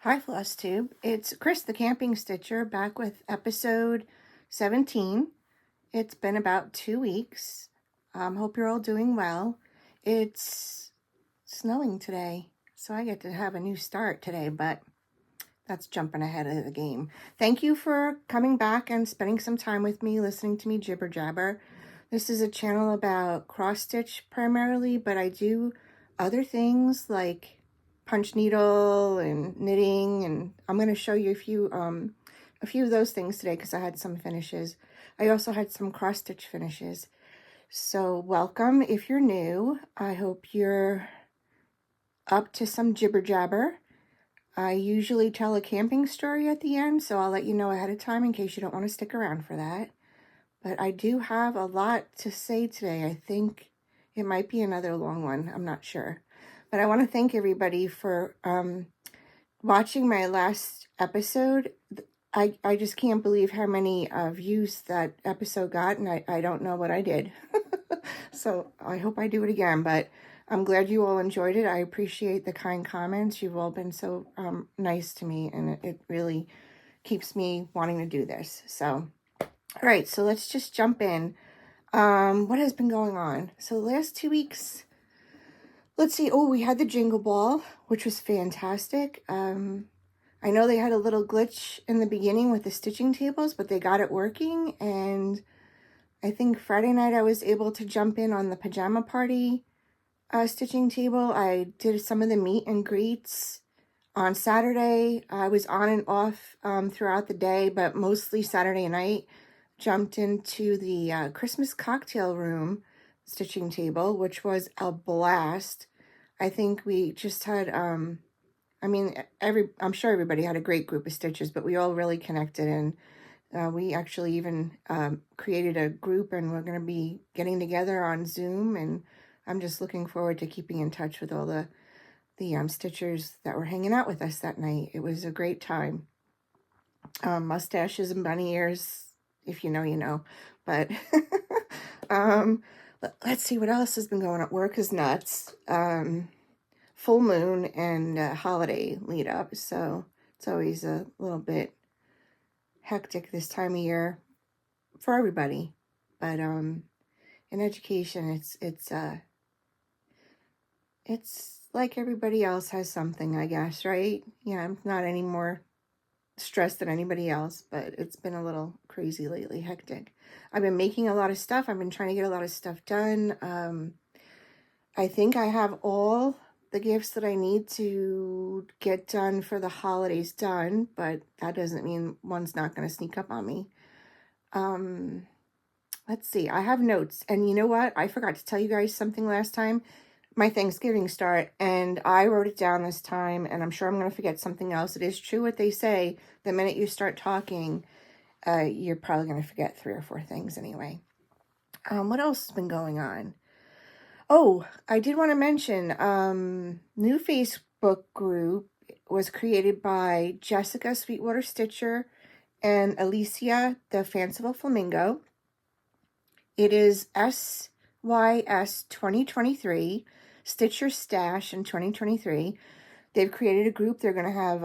Hi, Flosstube. It's Chris, the Camping Stitcher, back with episode 17. It's been about 2 weeks. Hope you're all doing well. It's snowing today, so I get to have a new start today, but that's jumping ahead of the game. Thank you for coming back and spending some time with me, listening to me jibber jabber. This is a channel about cross stitch primarily, but I do other things like punch needle and knitting, and I'm going to show you a few of those things today because I had some finishes. I also had some cross stitch finishes. So welcome if you're new. I hope you're up to some jibber jabber. I usually tell a camping story at the end, so I'll let you know ahead of time in case you don't want to stick around for that. But I do have a lot to say today. I think it might be another long one. I'm not sure. But I want to thank everybody for watching my last episode. I just can't believe how many views that episode got, and I don't know what I did. So I hope I do it again, but I'm glad you all enjoyed it. I appreciate the kind comments. You've all been so nice to me, and it really keeps me wanting to do this. So, all right, so let's just jump in. What has been going on? So the last 2 weeks, let's see. Oh, we had the Jingle Ball, which was fantastic. I know they had a little glitch in the beginning with the stitching tables, but they got it working. And I think Friday night I was able to jump in on the pajama party stitching table. I did some of the meet and greets on Saturday. I was on and off throughout the day, but mostly Saturday night. Jumped into the Christmas cocktail room stitching table, which was a blast. I think we just had, I'm sure everybody had a great group of stitches, but we all really connected, and we actually even created a group, and we're going to be getting together on Zoom, and I'm just looking forward to keeping in touch with all the stitchers that were hanging out with us that night. It was a great time. Mustaches and bunny ears, if you know, you know. But let's see what else has been going on. Work is nuts. Full moon and holiday lead up, so it's always a little bit hectic this time of year for everybody. But in education, it's like everybody else has something, I guess, right? Yeah, I'm not any more stressed than anybody else, but it's been a little crazy lately, hectic. I've been making a lot of stuff. I've been trying to get a lot of stuff done. I think I have all the gifts that I need to get done for the holidays done, but that doesn't mean one's not going to sneak up on me. Let's see. I have notes, and you know what? I forgot to tell you guys something last time. My Thanksgiving start, and I wrote it down this time, and I'm sure I'm going to forget something else. It is true what they say. The minute you start talking, you're probably going to forget 3 or 4 things anyway. What else has been going on? Oh, I did want to mention, new Facebook group was created by Jessica Sweetwater Stitcher and Alicia the Fanciful Flamingo. It is SYS 2023, Stitcher Stash in 2023. They've created a group. They're going to have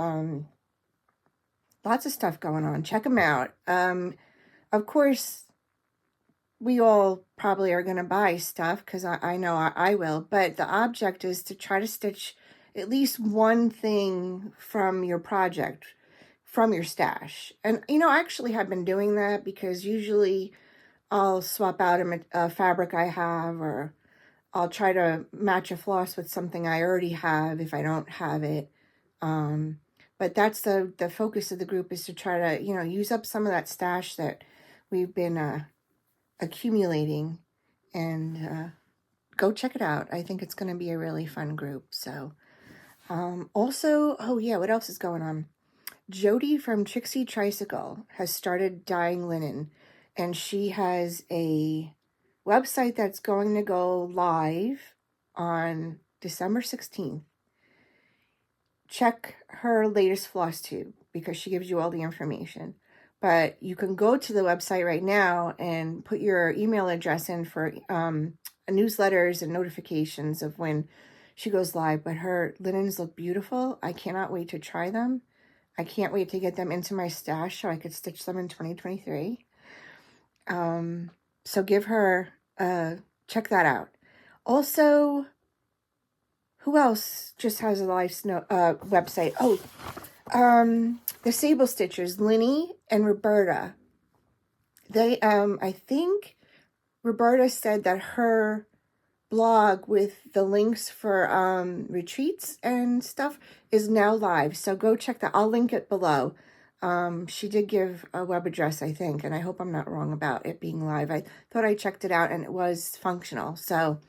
lots of stuff going on. Check them out. Of course, we all probably are going to buy stuff because I know I will, but the object is to try to stitch at least one thing from your project, from your stash. And, you know, I actually have been doing that because usually I'll swap out a fabric I have, or I'll try to match a floss with something I already have if I don't have it. But that's the focus of the group, is to try to, you know, use up some of that stash that we've been accumulating, and go check it out. I think it's going to be a really fun group. So also, oh yeah, what else is going on? Jody from Trixie Tricycle has started dyeing linen, and she has a website that's going to go live on December 16th. Check her latest Flosstube because she gives you all the information. But you can go to the website right now and put your email address in for newsletters and notifications of when she goes live, but her linens look beautiful. I cannot wait to try them. I can't wait to get them into my stash so I could stitch them in 2023. So give her, check that out. Also, who else just has a live website? Oh, the Sable Stitchers, Linny and Roberta. They, I think Roberta said that her blog with the links for retreats and stuff is now live. So go check that. I'll link it below. She did give a web address, I think, and I hope I'm not wrong about it being live. I thought I checked it out and it was functional. So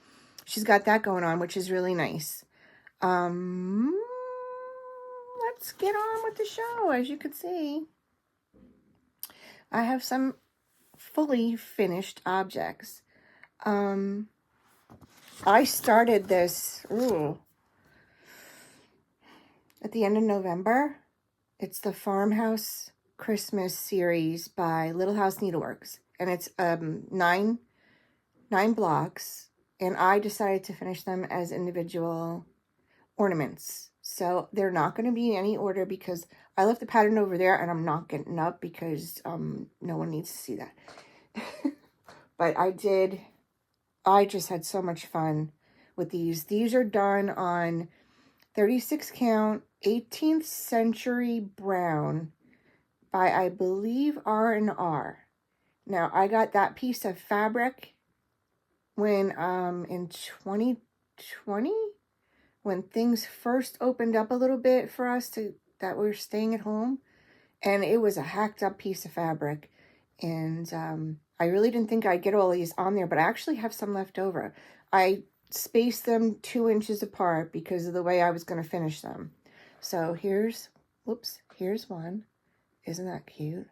she's got that going on, which is really nice. Let's get on with the show. As you can see, I have some fully finished objects. I started this at the end of November. It's the Farmhouse Christmas series by Little House Needleworks, and it's 9 blocks, and I decided to finish them as individual ornaments. So they're not going to be in any order because I left the pattern over there and I'm not getting up because no one needs to see that. But I just had so much fun with these. These are done on 36 count 18th century brown by, I believe, R&R. Now, I got that piece of fabric when in 2020, when things first opened up a little bit for us that we were staying at home, and it was a hacked up piece of fabric, and I really didn't think I'd get all these on there, but I actually have some left over. I spaced them 2 inches apart because of the way I was going to finish them. So here's one. Isn't that cute?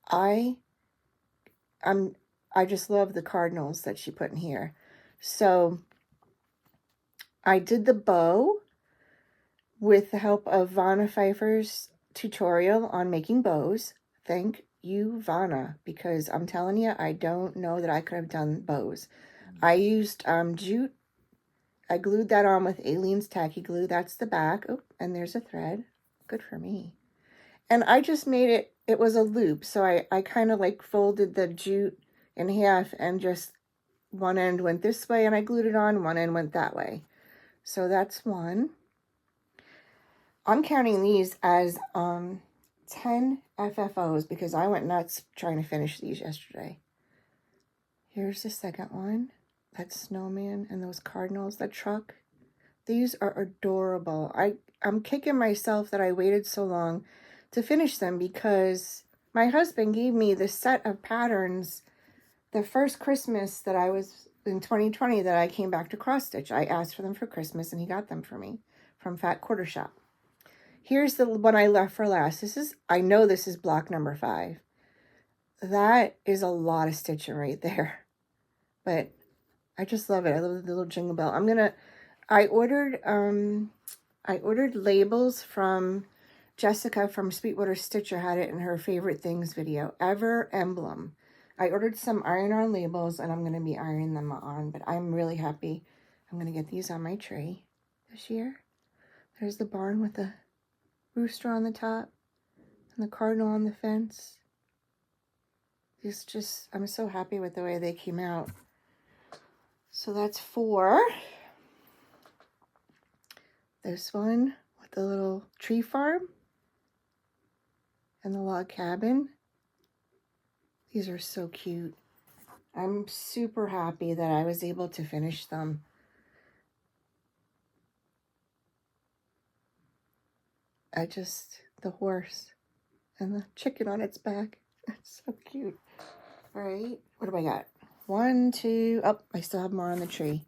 I just love the cardinals that she put in here. So I did the bow with the help of Vanna Pfeiffer's tutorial on making bows. Thank you, Vanna, because I'm telling you, I don't know that I could have done bows. I used jute. I glued that on with Aleene's tacky glue. That's the back. Oh, and there's a thread. Good for me. And I just made it was a loop. So I kind of like folded the jute in half and just one end went this way and I glued it on. One end went that way. So that's one. I'm counting these as 10 FFOs because I went nuts trying to finish these yesterday. Here's the second one. That snowman and those cardinals, that truck. These are adorable. I'm kicking myself that I waited so long to finish them because my husband gave me this set of patterns the first Christmas that I was in 2020 that I came back to cross stitch. I asked for them for Christmas and he got them for me from Fat Quarter Shop. Here's the one I left for last. I know this is block number 5. That is a lot of stitching right there. But I just love it. I love the little jingle bell. I ordered labels from Jessica from Sweetwater Stitcher, had it in her favorite things video. Ever Emblem. I ordered some iron-on labels and I'm going to be ironing them on, but I'm really happy. I'm going to get these on my tree this year. There's the barn with the rooster on the top and the cardinal on the fence. I'm so happy with the way they came out. So that's 4. This one with the little tree farm and the log cabin. These are so cute. I'm super happy that I was able to finish them. The horse and the chicken on its back. It's so cute. All right, what do I got? 1, 2, I still have more on the tree.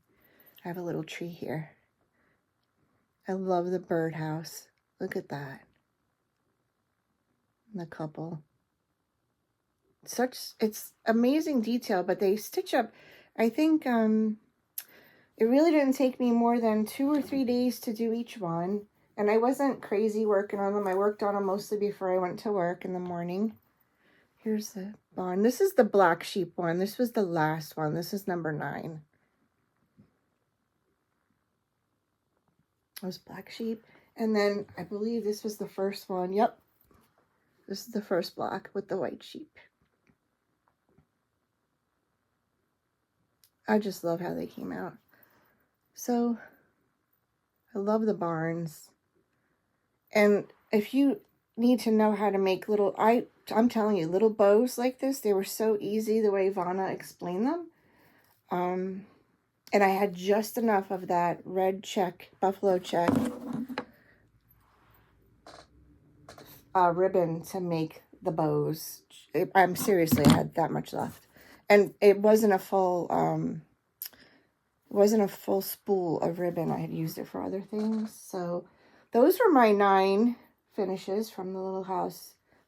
I have a little tree here. I love the birdhouse. Look at that. And the couple. It's amazing detail, but they stitch up. I think it really didn't take me more than 2 or 3 days to do each one. And I wasn't crazy working on them. I worked on them mostly before I went to work in the morning. Here's the bond. This is the black sheep one. This was the last one. This is number 9. Those black sheep. And then I believe this was the first one. Yep. This is the first block with the white sheep. I just love how they came out. So I love the barns. And if you need to know how to make little, I'm telling you, little bows like this, they were so easy the way Vanna explained them. And I had just enough of that red check, buffalo check ribbon to make the bows. I'm seriously, I had that much left. And it wasn't a full, spool of ribbon. I had used it for other things. So those were my 9 finishes from the Little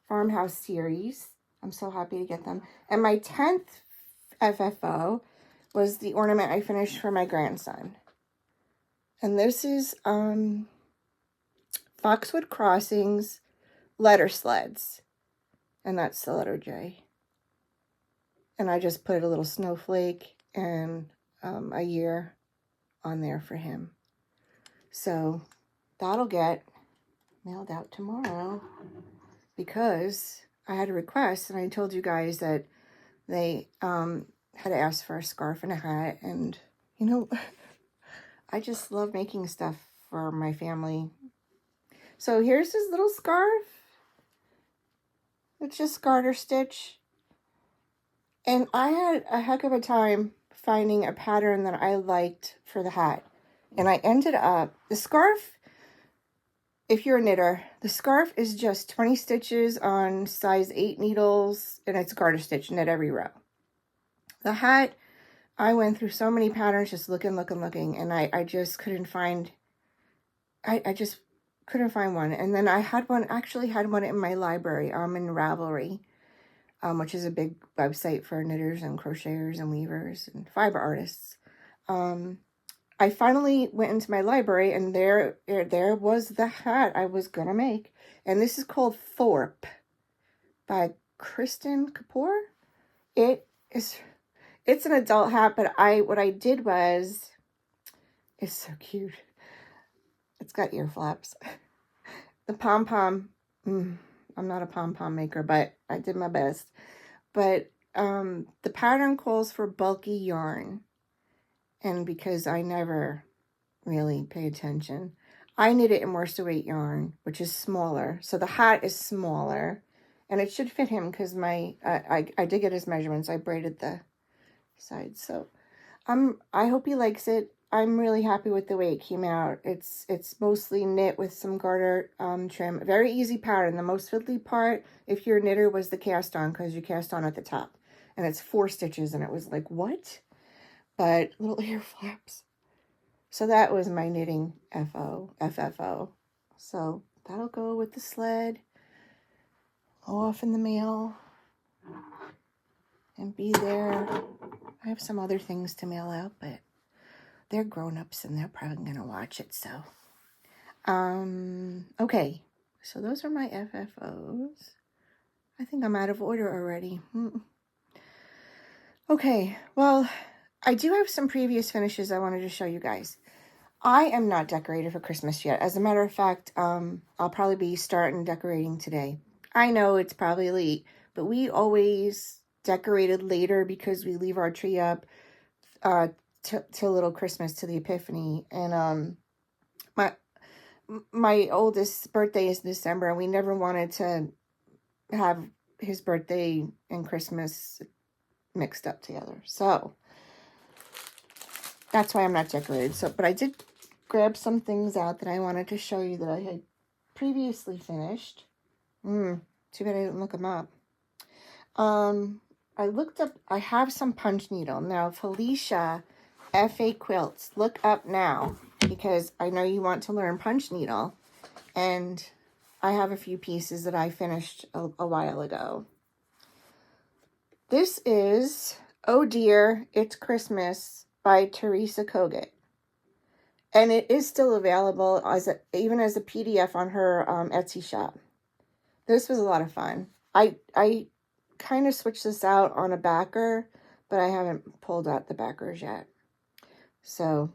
Farmhouse series. I'm so happy to get them. And my 10th FFO was the ornament I finished for my grandson. And this is Foxwood Crossings letter sleds. And that's the letter J. And I just put a little snowflake and a year on there for him. So that'll get mailed out tomorrow because I had a request and I told you guys that they had asked for a scarf and a hat. And, you know, I just love making stuff for my family. So here's this little scarf. It's just garter stitch. And I had a heck of a time finding a pattern that I liked for the hat. And I ended up, the scarf, if you're a knitter, the scarf is just 20 stitches on size 8 needles, and it's garter stitch, knit every row. The hat, I went through so many patterns just looking, and I just couldn't find, I just couldn't find one. And then I had one in my library, in Ravelry, which is a big website for knitters and crocheters and weavers and fiber artists. I finally went into my library and there was the hat I was gonna make. And this is called Thorpe by Kristen Kapoor. It's an adult hat, but what I did was, it's so cute. It's got ear flaps. The pom-pom, I'm not a pom-pom maker, but I did my best. But the pattern calls for bulky yarn. And because I never really pay attention, I knit it in worsted weight yarn, which is smaller. So the hat is smaller. And it should fit him because I did get his measurements. I braided the sides. So I hope he likes it. I'm really happy with the way it came out. It's mostly knit with some garter trim. Very easy pattern. The most fiddly part, if you're a knitter, was the cast on, because you cast on at the top. And it's 4 stitches, and it was like, what? But little ear flaps. So that was my knitting FFO. So that'll go with the sled. Go off in the mail. And be there. I have some other things to mail out, but they're grown-ups and they're probably going to watch it, so. Okay. So those are my FFOs. I think I'm out of order already. Okay. Well, I do have some previous finishes I wanted to show you guys. I am not decorated for Christmas yet. As a matter of fact, I'll probably be starting decorating today. I know it's probably late, but we always decorated later because we leave our tree up till little Christmas, to the Epiphany. And my oldest birthday is December, and we never wanted to have his birthday and Christmas mixed up together. So that's why I'm not decorated. So, but I did grab some things out that I wanted to show you that I had previously finished. Too bad I didn't look them up. I looked up, I have some punch needle. Now, Felicia F.A. Quilts, look up now, because I know you want to learn punch needle. And I have a few pieces that I finished a while ago. This is Oh Dear, It's Christmas by Teresa Kogut. And it is still available even as a PDF on her Etsy shop. This was a lot of fun. I kind of switched this out on a backer, but I haven't pulled out the backers yet. So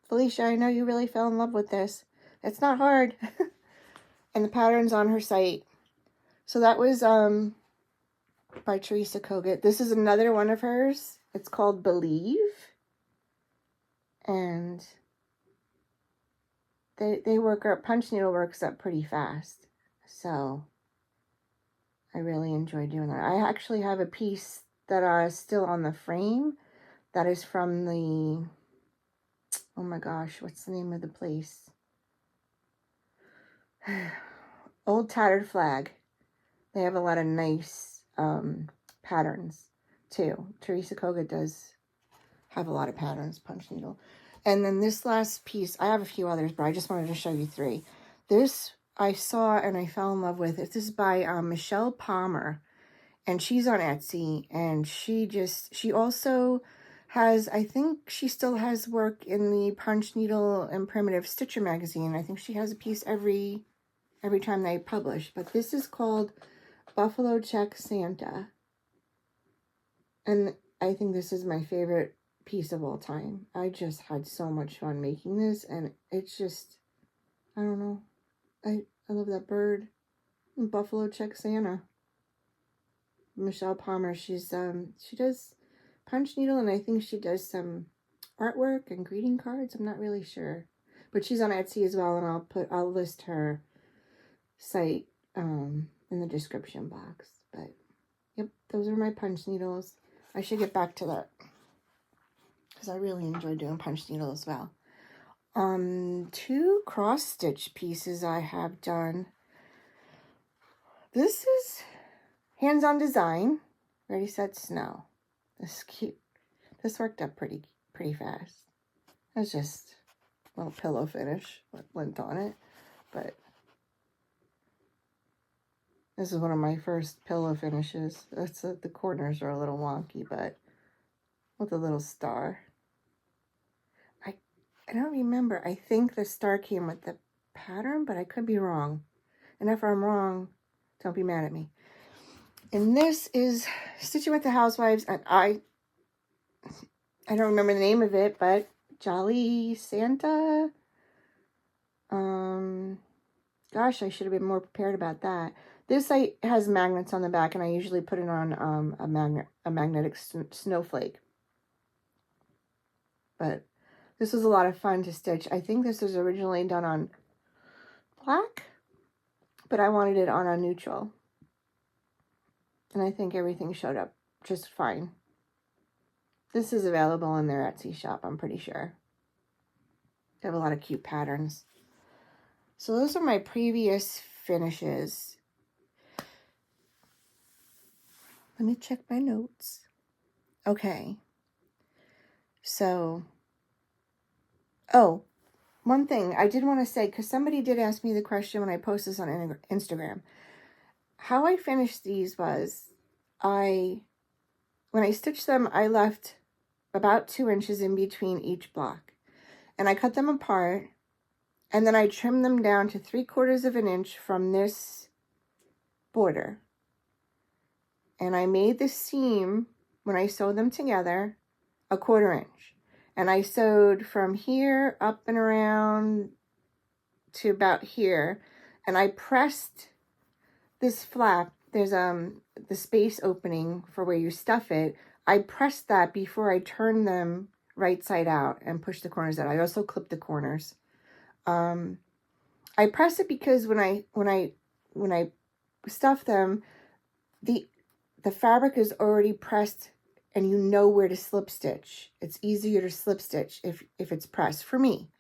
Felicia, I know you really fell in love with this. It's not hard. And the pattern's on her site. So that was by Teresa Kogut. This is another one of hers. It's called Believe. And they work up, punch needle works up pretty fast. So I really enjoy doing that. I actually have a piece that is still on the frame. That is from the, oh my gosh, what's the name of the place? Old Tattered Flag. They have a lot of nice patterns too. Teresa Kogut does have a lot of patterns, punch needle. And then this last piece, I have a few others, but I just wanted to show you 3. This I saw and I fell in love with. This is by Michelle Palmer, and she's on Etsy, and she also has, I think she still has work in the Punch Needle and Primitive Stitcher magazine. I think she has a piece every time they publish, but this is called Buffalo Check Santa, and I think this is my favorite piece of all time. I just had so much fun making this, and it's just, I don't know, I love that bird. Buffalo Check Santa. Michelle Palmer, she does punch needle, and I think she does some artwork and greeting cards. I'm not really sure, but she's on Etsy as well, and I'll list her site in the description box. But yep, those are my punch needles. I should get back to that because I really enjoy doing punch needle as well. 2 cross stitch pieces I have done. This is Hands-On Design, Ready, Set, Snow. This is cute. This worked up pretty fast. It's just a little pillow finish what went on it, but this is one of my first pillow finishes. The corners are a little wonky, but with a little star. I don't remember. I think the star came with the pattern, but I could be wrong. And if I'm wrong, don't be mad at me. And this is Stitching with the Housewives, and I don't remember the name of it, but Jolly Santa. Gosh, I should have been more prepared about that. This site has magnets on the back, and I usually put it on a magnetic snowflake. But this was a lot of fun to stitch. I think this was originally done on black, but I wanted it on a neutral. And I think everything showed up just fine. This is available in their Etsy shop, I'm pretty sure. They have a lot of cute patterns. So those are my previous finishes. Let me check my notes. Okay. So, oh, one thing I did want to say, because somebody did ask me the question when I posted this on Instagram. How I finished these was, when I stitched them, I left about 2 inches in between each block. And I cut them apart, and then I trimmed them down to 3/4 of an inch from this border. And I made the seam, when I sewed them together, 1/4 inch. And I sewed from here up and around to about here. And I pressed this flap. There's the space opening for where you stuff it. I pressed that before I turned them right side out and pushed the corners out. I also clipped the corners. I press it because when I stuff them, the fabric is already pressed, and you know where to slip stitch. It's easier to slip stitch if it's pressed for me.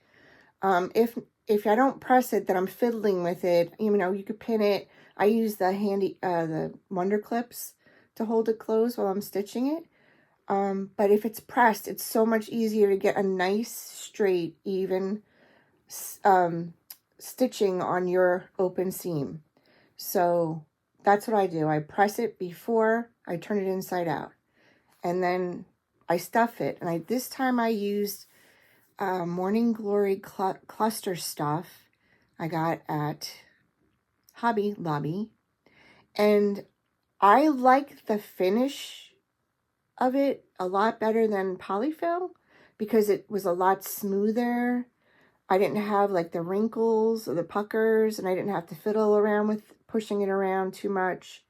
If I don't press it, then I'm fiddling with it. You know, you could pin it. I use the Wonder Clips to hold it closed while I'm stitching it. But if it's pressed, it's so much easier to get a nice, straight, even stitching on your open seam. So that's what I do. I press it before I turn it inside out. And then I stuff it. And this time I used Morning Glory cluster stuff I got at Hobby Lobby. And I like the finish of it a lot better than polyfill. because it was a lot smoother. I didn't have like the wrinkles or the puckers, and I didn't have to fiddle around with pushing it around too much.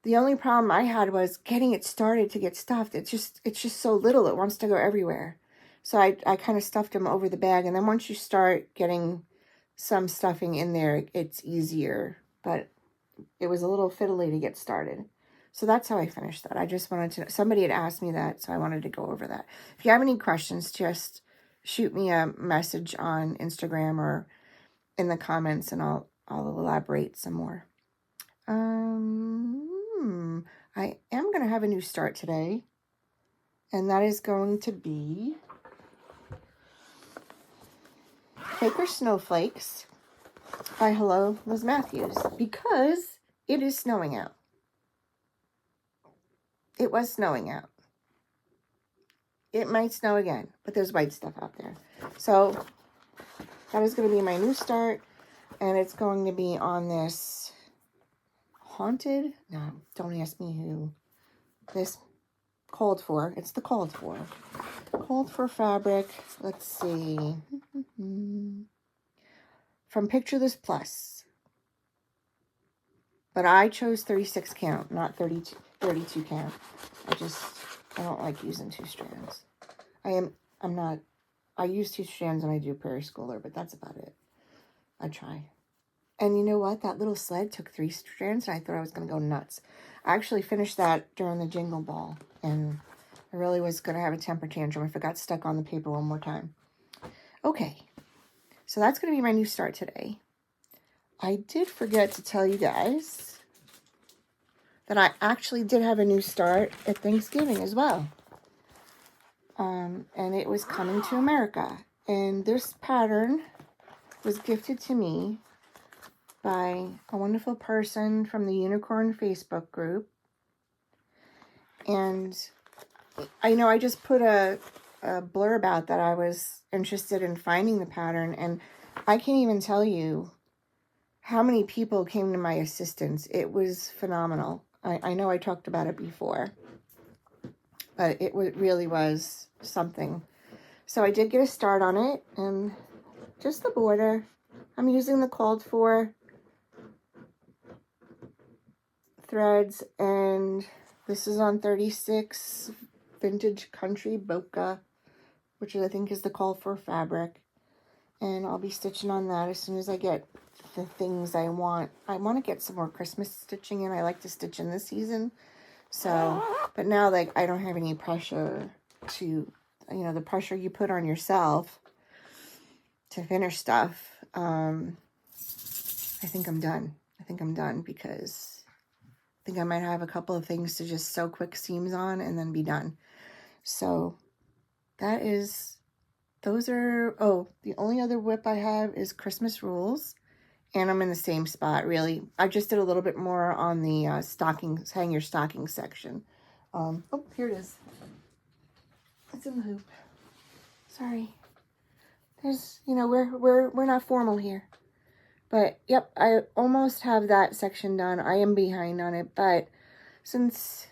The only problem I had was getting it started to get stuffed. It's just so little. It wants to go everywhere. So I kind of stuffed them over the bag. And then once you start getting some stuffing in there, it's easier. But it was a little fiddly to get started. So that's how I finished that. I just wanted to know. Somebody had asked me that, so I wanted to go over that. If you have any questions, just shoot me a message on Instagram or in the comments, and I'll elaborate some more. I am going to have a new start today, and that is going to be Quaker Snowflakes by Hello Liz Matthews, because it is snowing out. It was snowing out. It might snow again, but there's white stuff out there. So that is going to be my new start, and it's going to be on this Haunted. No, don't ask me who. This Called For. It's the Called For fabric. Let's see. From Picture This Plus. But I chose 36 count, not 32 count. I don't like using 2 strands. I use 2 strands when I do Prairie Schooler, but that's about it. I try. And you know what? That little sled took 3 strands, and I thought I was going to go nuts. I actually finished that during the Jingle Ball, and I really was going to have a temper tantrum if it got stuck on the paper one more time. Okay, so that's going to be my new start today. I did forget to tell you guys that I actually did have a new start at Thanksgiving as well. And it was Coming to America. And this pattern was gifted to me by a wonderful person from the Unicorn Facebook group. And I know I just put a blurb out that I was interested in finding the pattern, and I can't even tell you how many people came to my assistance. It was phenomenal. I know I talked about it before, but it really was something. So I did get a start on it, and just the border. I'm using the Called For threads, and this is on 36 Vintage Country Bokeh, which I think is the Called For fabric. And I'll be stitching on that as soon as I get the things I want. I want to get some more Christmas stitching in. I like to stitch in this season. So, but now, like, I don't have any pressure to, the pressure you put on yourself to finish stuff. I think I'm done. Because I think I might have a couple of things to just sew quick seams on and then be done. So those are, the only other whip I have is Christmas Rules. And I'm in the same spot, really. I just did a little bit more on the hang your stocking section. Here it is. It's in the hoop. Sorry. There's, we're not formal here. But, yep, I almost have that section done. I am behind on it, but since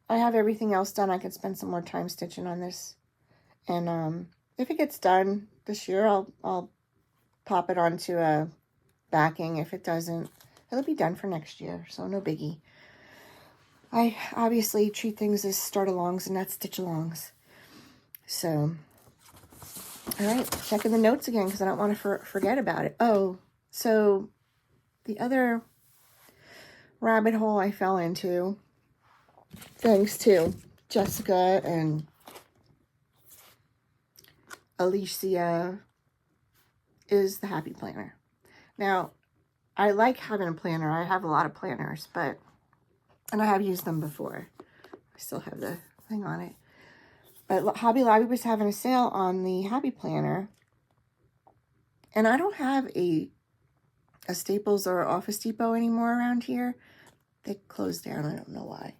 I have everything else done, I can spend some more time stitching on this. And if it gets done this year, I'll pop it onto a backing. If it doesn't, it'll be done for next year, so no biggie. I obviously treat things as start-alongs and not stitch-alongs. So, all right, checking the notes again because I don't want to forget about it. Oh, so the other rabbit hole I fell into, thanks to Jessica and Alicia, is the Happy Planner. Now, I like having a planner. I have a lot of planners, and I have used them before. I still have the thing on it. But Hobby Lobby was having a sale on the Happy Planner. And I don't have a Staples or Office Depot anymore around here. They closed down. I don't know why.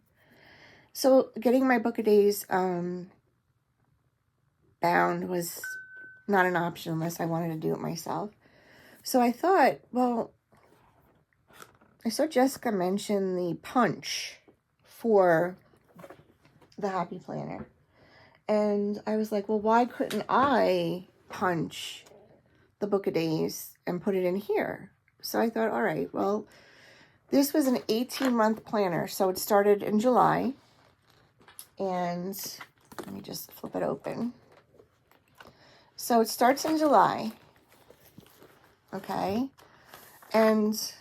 So getting my Book a Days bound was not an option unless I wanted to do it myself. So I thought, well, I saw Jessica mention the punch for the Happy Planner. And I was like, well, why couldn't I punch the Book of Days and put it in here? So I thought, all right, well, this was an 18-month planner. So it started in July. And let me just flip it open. So it starts in July. Okay. And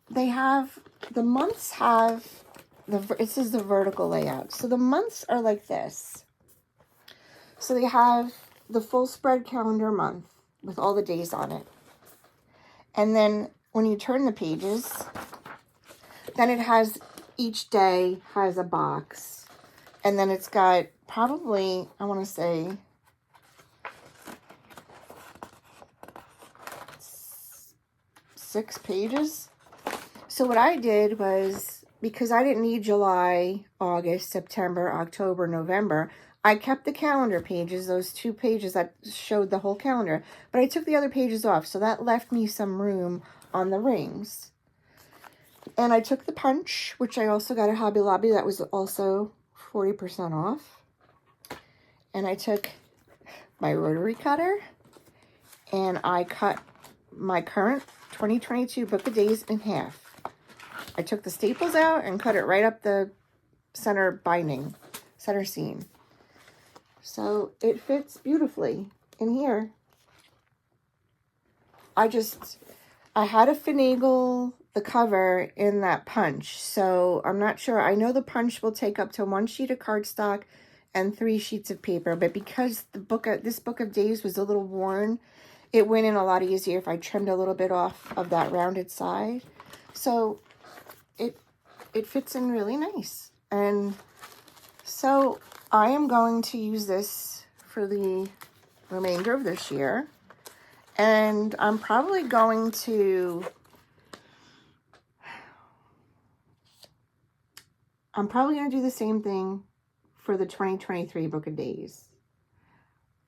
they have, the months have, this is the vertical layout. So the months are like this. So they have the full spread calendar month with all the days on it. And then when you turn the pages, then it has, each day has a box. And then it's got probably, I want to say, 6 pages. So what I did was, because I didn't need July, August, September, October, November, I kept the calendar pages, those 2 pages that showed the whole calendar, but I took the other pages off, so that left me some room on the rings. And I took the punch, which I also got at Hobby Lobby, that was also 40% off. And I took my rotary cutter, and I cut my current 2022 Book of Days in half. I took the staples out and cut it right up the center binding, center seam. So it fits beautifully in here. I had to finagle the cover in that punch. So I'm not sure. I know the punch will take up to 1 sheet of cardstock and 3 sheets of paper. But because this Book of Days was a little worn, it went in a lot easier if I trimmed a little bit off of that rounded side. So it fits in really nice. And so I am going to use this for the remainder of this year. And I'm probably going to do the same thing for the 2023 Book of Days.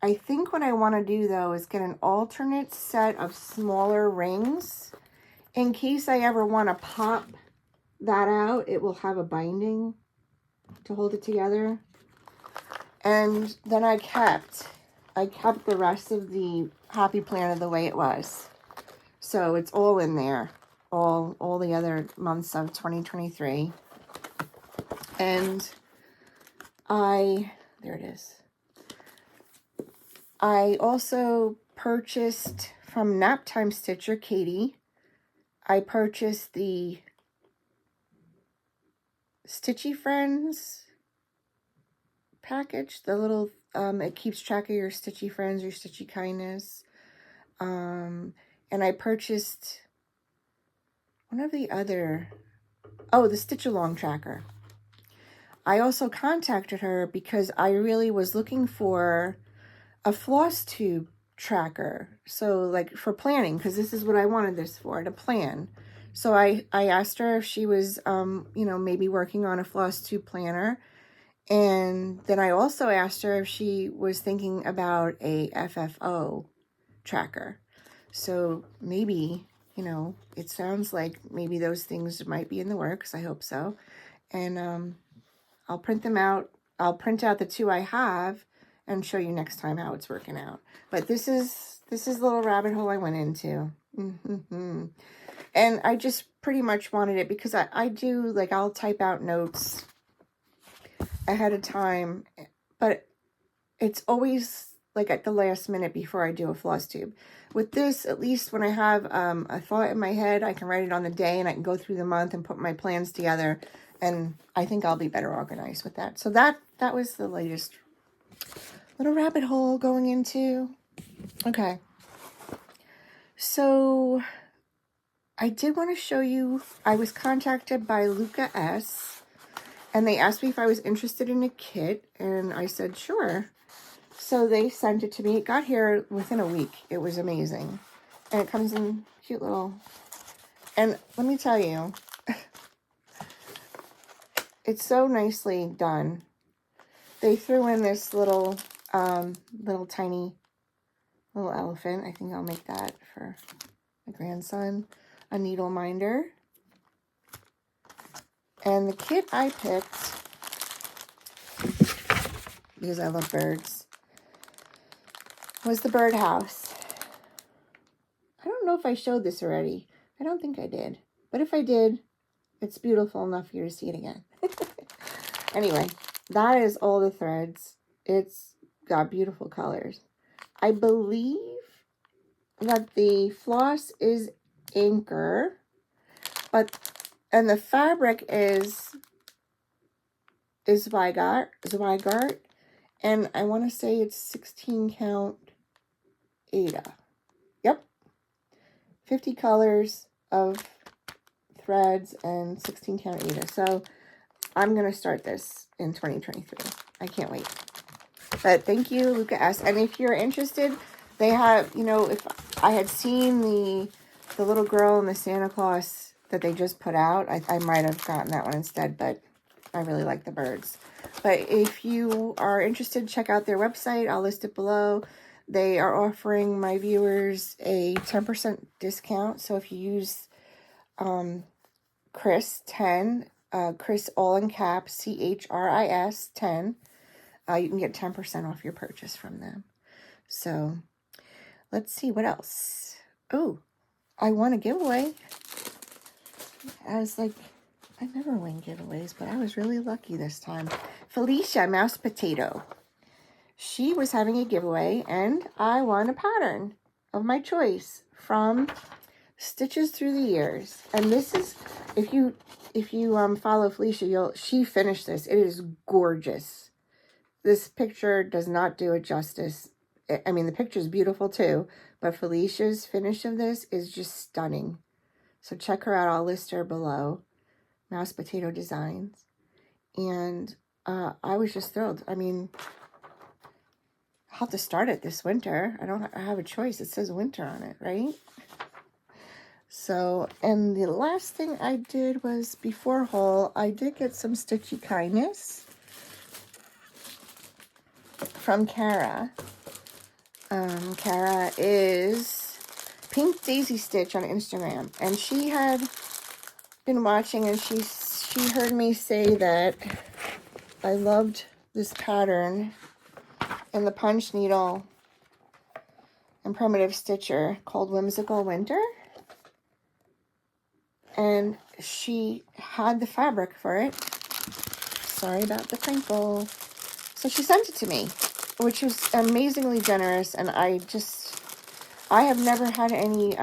I think what I want to do, though, is get an alternate set of smaller rings. In case I ever want to pop that out, it will have a binding to hold it together. And then I kept the rest of the Happy Planner the way it was. So it's all in there, all the other months of 2023. And there it is. I also purchased from Naptime Stitcher, Katie, I purchased the Stitchy Friends package, the little, it keeps track of your Stitchy Friends, your Stitchy Kindness. And I purchased one of the other, the Stitch Along tracker. I also contacted her because I really was looking for a Flosstube tracker. So like for planning, because this is what I wanted this for, to plan. So I asked her if she was, maybe working on a Flosstube planner. And then I also asked her if she was thinking about a FFO tracker. So maybe, it sounds like maybe those things might be in the works. I hope so. And I'll print them out. I'll print out the 2 I have and show you next time how it's working out. But this is the little rabbit hole I went into. And I just pretty much wanted it because I do, like, I'll type out notes ahead of time, but it's always like at the last minute before I do a Flosstube. With this, at least when I have a thought in my head, I can write it on the day and I can go through the month and put my plans together. And I think I'll be better organized with that. So that was the latest little rabbit hole going into. Okay. So I did want to show you, I was contacted by Luca S. And they asked me if I was interested in a kit. And I said, sure. So they sent it to me. It got here within a week. It was amazing. And it comes in cute little, and let me tell you, it's so nicely done. They threw in this little tiny little elephant. I think I'll make that for my grandson. A needle minder. And the kit I picked because I love birds, was the birdhouse. I don't know if I showed this already. I don't think I did. But if I did, it's beautiful enough for you to see it again. Anyway, that is all the threads. It's got beautiful colors. I believe that the floss is Anchor, and the fabric is Zweigart, and I want to say it's 16 count Aida. Yep. 50 colors of threads and 16 count Aida. So I'm going to start this in 2023. I can't wait. But thank you, Luca S. And if you're interested, they have, you know, if I had seen the little girl and the Santa Claus that they just put out, I might have gotten that one instead, but I really like the birds. But if you are interested, check out their website. I'll list it below. They are offering my viewers a 10% discount. So if you use Chris 10, Chris all in caps, CHRIS 10, you can get 10% off your purchase from them. So let's see what else. Oh, I won a giveaway. I was like, I never win giveaways, but I was really lucky this time. Felicia Mouse Potato. She was having a giveaway, and I won a pattern of my choice from Stitches Through the Years. And this is, if you follow Felicia, she finished this. It is gorgeous. This picture does not do it justice. I mean, the picture is beautiful too, but Felicia's finish of this is just stunning. So check her out. I'll list her below. Mouse Potato Designs. And I was just thrilled. I mean, I'll have to start it this winter. I have a choice. It says winter on it, right? So, and the last thing I did was before haul, I did get some Stitchy Kindness from Kara. Kara is Pink Daisy Stitch on Instagram, and she had been watching, and she heard me say that I loved this pattern in the punch needle and primitive stitcher called Whimsical Winter, and she had the fabric for it. Sorry about the crinkle. So she sent it to me, which was amazingly generous, and I have never had any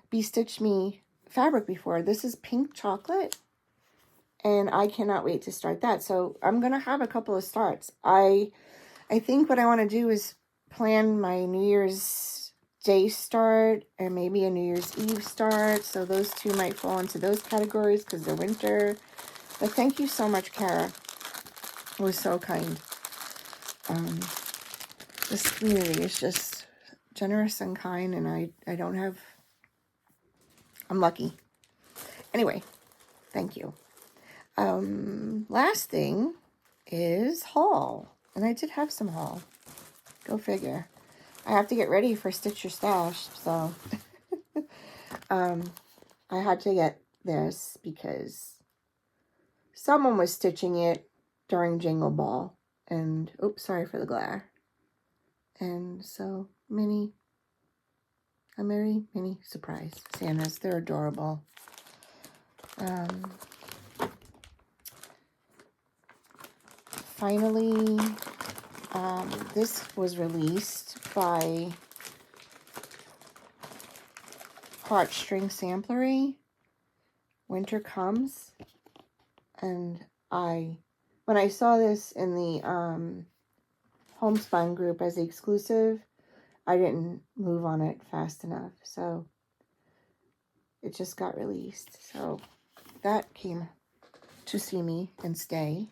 Be-Stitch Me fabric before. This is pink chocolate, and I cannot wait to start that. So I'm going to have a couple of starts. I think what I want to do is plan my New Year's Day start and maybe a New Year's Eve start. So those two might fall into those categories because they're winter. But thank you so much, Kara. It was so kind. This community is just generous and kind, and I'm lucky. Anyway, thank you. Last thing is haul. And I did have some haul. Go figure. I have to get ready for Stitch Your Stash, so I had to get this because someone was stitching it during Jingle Ball. And, oops, sorry for the glare. And so, a merry mini surprise. Santas, they're adorable. Finally, this was released by Heartstring Samplery. Winter Comes. And when I saw this in the Homespun group as the exclusive, I didn't move on it fast enough. So it just got released. So that came to see me and stay.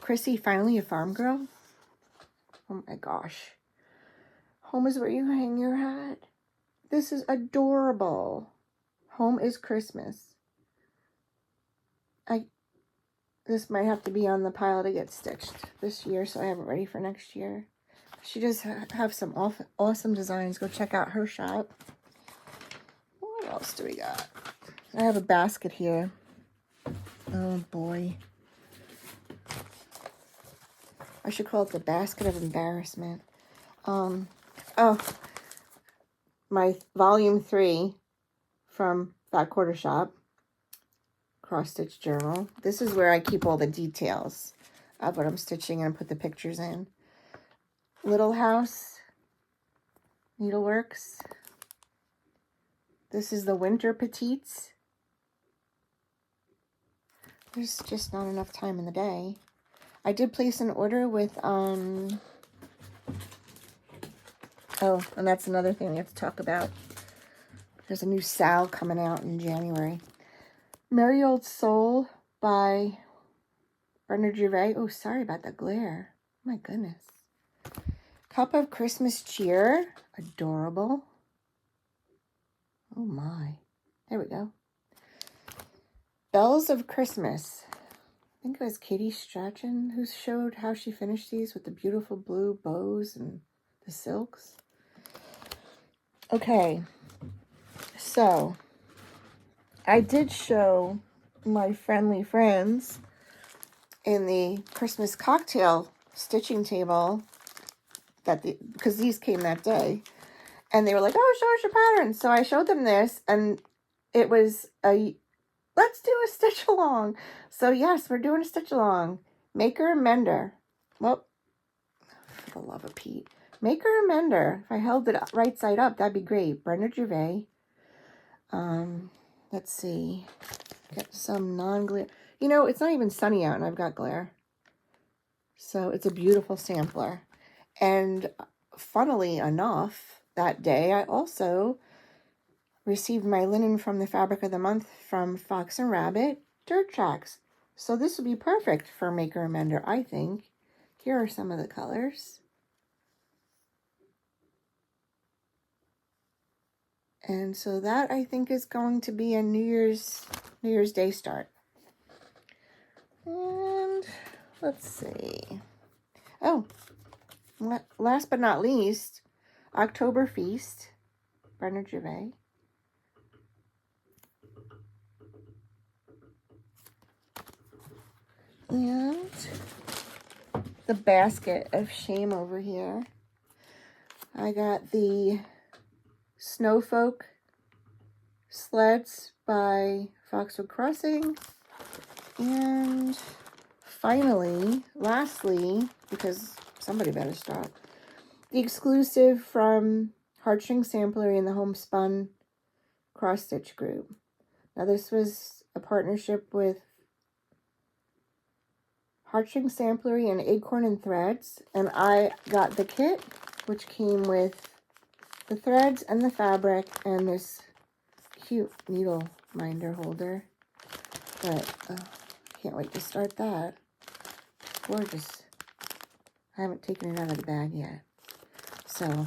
Chrissy, finally a farm girl. Oh my gosh. Home is where you hang your hat. This is adorable. Home is Christmas. This might have to be on the pile to get stitched this year, so I have it ready for next year. She does have some awesome designs. Go check out her shop. What else do we got? I have a basket here Oh boy. I should call it the basket of embarrassment. Oh, my volume 3 from Fat Quarter Shop cross stitch journal. This is where I keep all the details of what I'm stitching and put the pictures in. Little House Needleworks. This is the winter petites. There's just not enough time in the day. I did place an order with oh, and that's another thing we have to talk about. There's a new Sal coming out in January. Merry Old Soul by Bernard Gervais. Oh, sorry about the glare. My goodness. Cup of Christmas Cheer. Adorable. Oh my. There we go. Bells of Christmas. I think it was Katie Strachan who showed how she finished these with the beautiful blue bows and the silks. Okay. So, I did show my friendly friends in the Christmas cocktail stitching table because these came that day, and they were like, "Oh, show us your pattern." So I showed them this, and it was let's do a stitch along. So yes, we're doing a stitch along. Maker and mender. Well, for the love of Pete, maker and mender. If I held it right side up, that'd be great. Bernard Gervais. Let's see. Get some non-glare. You know, it's not even sunny out and I've got glare. So it's a beautiful sampler. And funnily enough, that day I also received my linen from the Fabric of the Month from Fox and Rabbit Dirt Tracks. So this would be perfect for Maker and Mender, I think. Here are some of the colors. And so that, I think, is going to be a New Year's Day start. And let's see. Oh, last but not least, October Feast, Bernard Gervais. And the basket of shame over here. I got the Snowfolk sleds by Foxwood Crossing. And finally, lastly, because somebody better stop, the exclusive from Heartstring Samplery and the Homespun Cross Stitch Group. Now this was a partnership with Heartstring Samplery and Acorn and Threads, and I got the kit, which came with the threads and the fabric and this cute needle minder holder. But can't wait to start that. Gorgeous. I haven't taken it out of the bag yet. So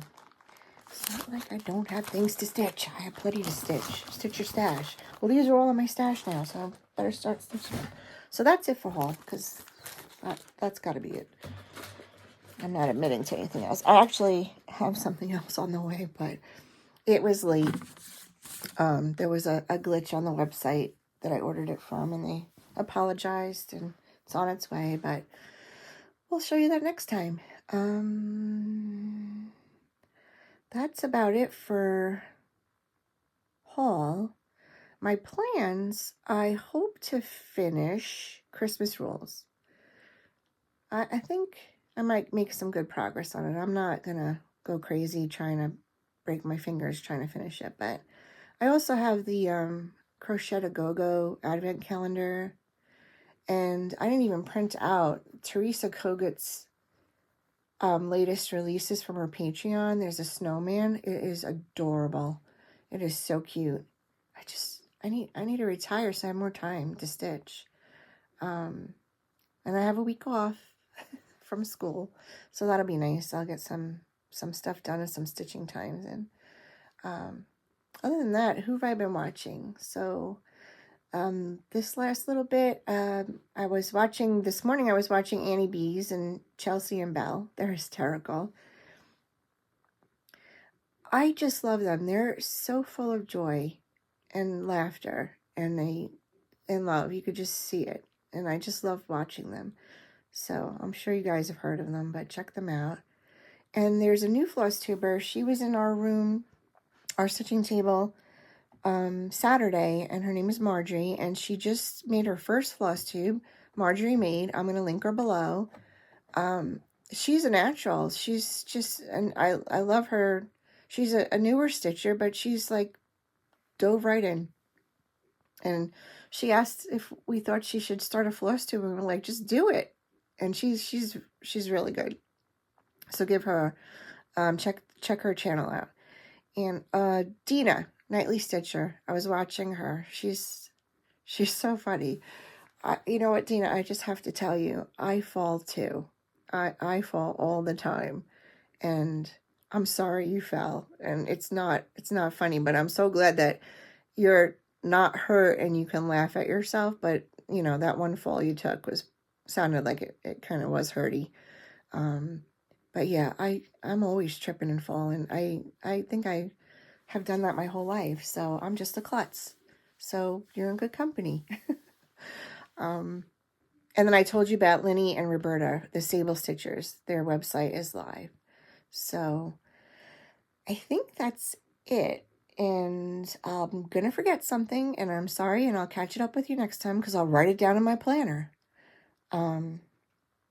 it's not like I don't have things to stitch. I have plenty to stitch. Stitch your stash. Well, these are all in my stash now, so I better start stitching them. So that's it for haul, because that's got to be it. I'm not admitting to anything else. I actually have something else on the way, but it was late. There was a glitch on the website that I ordered it from, and they apologized, and it's on its way, but we'll show you that next time. That's about it for haul. My plans, I hope to finish Christmas Rules. I think I might make some good progress on it. I'm not going to go crazy trying to break my fingers trying to finish it, but I also have the Crochet a Go-Go Advent Calendar, and I didn't even print out Teresa Kogut's latest releases from her Patreon. There's a snowman. It is adorable. It is so cute. I need to retire so I have more time to stitch. And I have a week off from school, so that'll be nice. I'll get some stuff done and some stitching times. And other than that, who have I been watching? So this last little bit, I was watching this morning. I was watching Annie B's and Chelsea and Belle. They're hysterical. I just love them. They're so full of joy and laughter, and in love. You could just see it. And I just love watching them. So I'm sure you guys have heard of them, but check them out. And there's a new Flosstuber. She was in our room, our stitching table, Saturday, and her name is Marjorie, and she just made her first floss tube. Marjorie made. I'm going to link her below. She's a natural. She's just, and I love her. She's a newer stitcher, but she's like dove right in. And she asked if we thought she should start a floss tube, and we're like, just do it. And she's really good. So give her, check her channel out. And Dina, Nightly Stitcher, I was watching her. She's so funny. You know what, Dina, I just have to tell you, I fall too. I fall all the time. And I'm sorry you fell. And it's not funny, but I'm so glad that you're not hurt and you can laugh at yourself. But, you know, that one fall you took sounded like it kind of was hurty. But yeah, I'm always tripping and falling. I think I have done that my whole life. So I'm just a klutz. So you're in good company. And then I told you about Linny and Roberta, the Sable Stitchers. Their website is live. So I think that's it. And I'm going to forget something, and I'm sorry, and I'll catch it up with you next time because I'll write it down in my planner.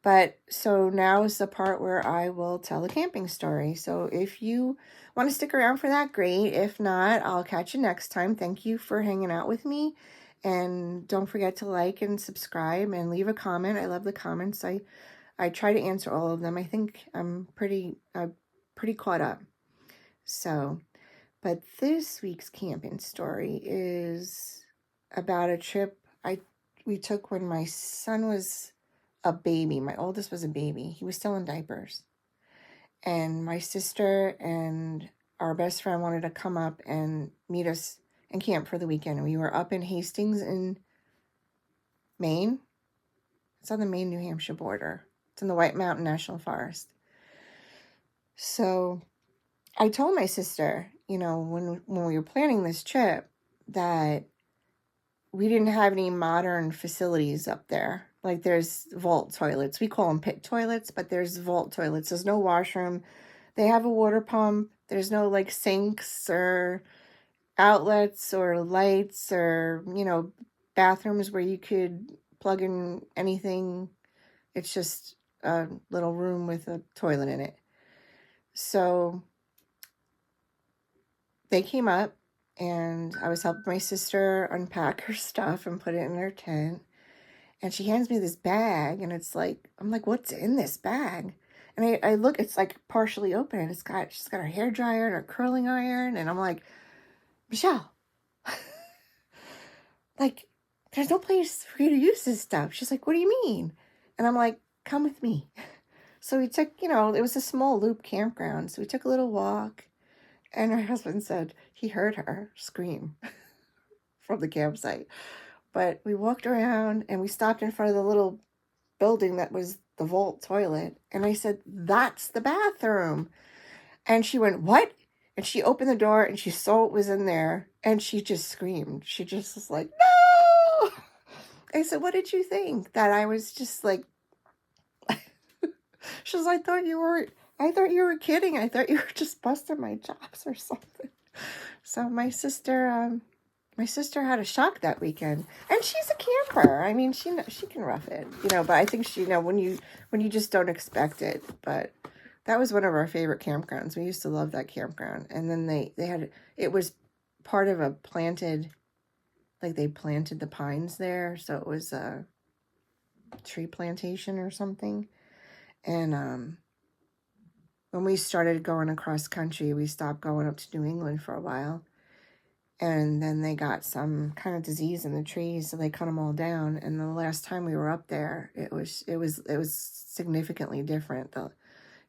But so now is the part where I will tell the camping story. So if you want to stick around for that, great. If not, I'll catch you next time. Thank you for hanging out with me. And don't forget to like and subscribe and leave a comment. I love the comments. I try to answer all of them. I think I'm pretty caught up. So, but this week's camping story is about a trip we took when my son was a baby. My oldest was a baby. He was still in diapers. And my sister and our best friend wanted to come up and meet us and camp for the weekend. We were up in Hastings in Maine. It's on the Maine-New Hampshire border. It's in the White Mountain National Forest. So I told my sister, you know, when we were planning this trip, that we didn't have any modern facilities up there. Like there's vault toilets. We call them pit toilets, but there's vault toilets. There's no washroom. They have a water pump. There's no like sinks or outlets or lights or, you know, bathrooms where you could plug in anything. It's just a little room with a toilet in it. So they came up and I was helping my sister unpack her stuff and put it in her tent. And she hands me this bag and it's like, I'm like, what's in this bag? And I look, it's like partially open and she's got her hair dryer and her curling iron. And I'm like, Michelle, like, there's no place for you to use this stuff. She's like, what do you mean? And I'm like, come with me. So we took, you know, it was a small loop campground. So we took a little walk and her husband said he heard her scream from the campsite. But we walked around and we stopped in front of the little building that was the vault toilet. And I said, that's the bathroom. And she went, what? And she opened the door and she saw what was in there. And she just screamed. She just was like, no! I said, what did you think? That I was just like, she was like, I thought you were kidding. I thought you were just busting my chops or something. So my sister had a shock that weekend, and she's a camper. I mean, she can rough it, you know. But I think she, you know, when you just don't expect it. But that was one of our favorite campgrounds. We used to love that campground. And then they had, it was part of a planted, like they planted the pines there, so it was a tree plantation or something. And when we started going across country, we stopped going up to New England for a while. And then they got some kind of disease in the trees, so they cut them all down. And the last time we were up there, it was significantly different.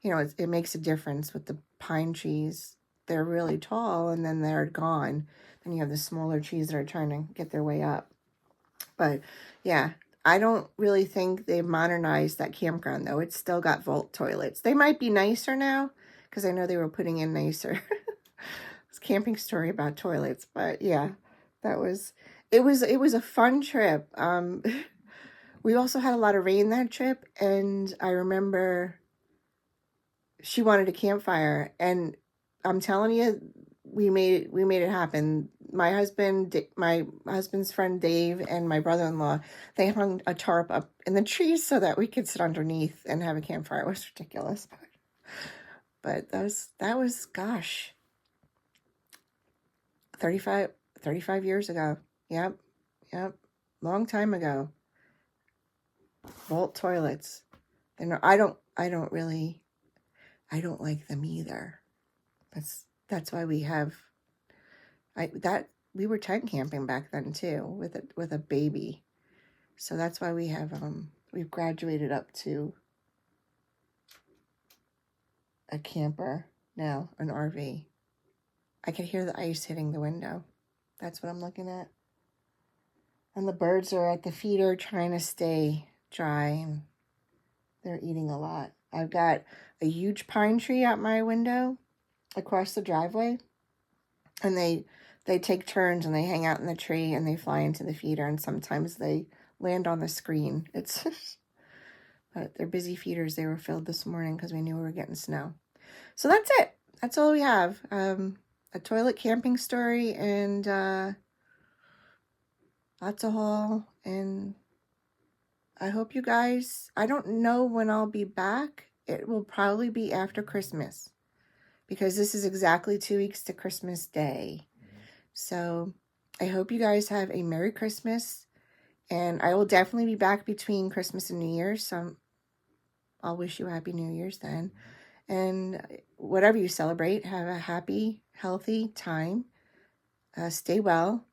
You know, it makes a difference with the pine trees. They're really tall, and then they're gone. Then you have the smaller trees that are trying to get their way up. But yeah, I don't really think they've modernized that campground, though. It's still got vault toilets. They might be nicer now, because I know they were putting in nicer. Camping story about toilets, but yeah, that was, It was a fun trip. We also had a lot of rain that trip, and I remember she wanted a campfire, and I'm telling you, we made it happen. My husband's friend Dave and my brother-in-law, they hung a tarp up in the trees so that we could sit underneath and have a campfire. It was ridiculous, but that was gosh, 35 years ago. Yep, long time ago. Vault toilets. I don't like them either. That's why we have we were tent camping back then too with a baby. So that's why we've graduated up to a camper now, an RV. I can hear the ice hitting the window. That's what I'm looking at. And the birds are at the feeder trying to stay dry, and they're eating a lot. I've got a huge pine tree out my window across the driveway, and they take turns and they hang out in the tree and they fly into the feeder, and sometimes they land on the screen. But they're busy feeders. They were filled this morning because we knew we were getting snow. So that's it. That's all we have. A toilet camping story and lots of haul. And I hope you guys, I don't know when I'll be back. It will probably be after Christmas because this is exactly 2 weeks to Christmas Day. So I hope you guys have a Merry Christmas, and I will definitely be back between Christmas and New Year's. So I'll wish you a Happy New Year's then. And whatever you celebrate, have a happy, healthy time. Stay well.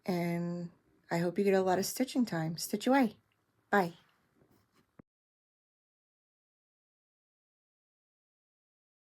And I hope you get a lot of stitching time. Stitch away. Bye.